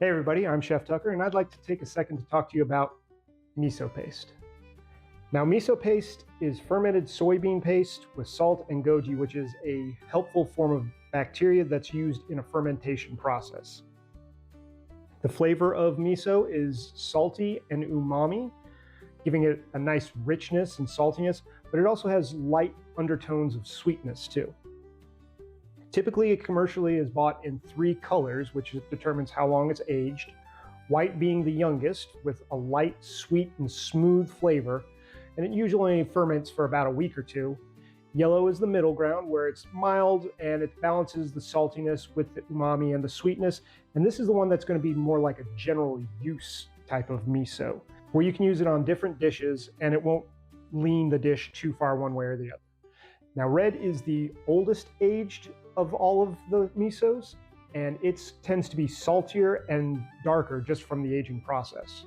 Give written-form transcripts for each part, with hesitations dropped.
Hey everybody, I'm Chef Tucker, and I'd like to take a second to talk to you about miso paste. Now, miso paste is fermented soybean paste with salt and goji, which is a helpful form of bacteria that's used in a fermentation process. The flavor of miso is salty and umami, giving it a nice richness and saltiness, but it also has light undertones of sweetness too. Typically, it commercially is bought in 3 colors, which determines how long it's aged. White being the youngest, with a light, sweet, and smooth flavor, and it usually ferments for about a week or 2. Yellow is the middle ground, where it's mild and it balances the saltiness with the umami and the sweetness. And this is the one that's going to be more like a general use type of miso, where you can use it on different dishes and it won't lean the dish too far one way or the other. Now, red is the oldest aged of all of the misos, and it tends to be saltier and darker just from the aging process.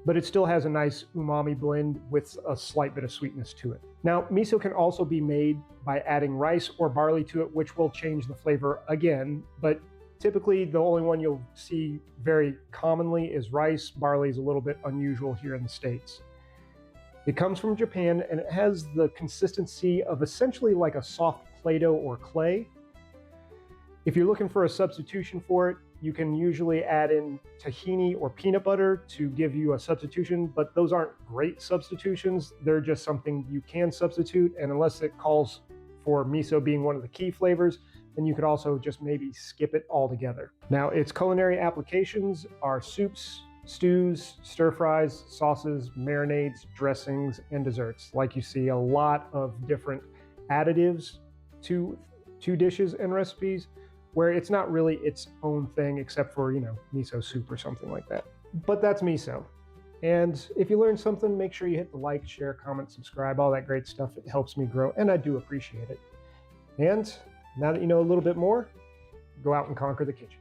But it still has a nice umami blend with a slight bit of sweetness to it. Now, miso can also be made by adding rice or barley to it, which will change the flavor again, but typically the only one you'll see very commonly is rice. Barley is a little bit unusual here in the States. It comes from Japan, and it has the consistency of essentially like a soft Play-Doh or clay. If you're looking for a substitution for it, you can usually add in tahini or peanut butter to give you a substitution, but those aren't great substitutions. They're just something you can substitute, and unless it calls for miso being one of the key flavors, then you could also just maybe skip it altogether. Now, its culinary applications are soups, stews, stir fries, sauces, marinades, dressings, and desserts. Like you see a lot of different additives to dishes and recipes where it's not really its own thing except for, miso soup or something like that. But that's miso. And if you learned something, make sure you hit the like, share, comment, subscribe, all that great stuff. It helps me grow, and I do appreciate it. And now that you know a little bit more, go out and conquer the kitchen.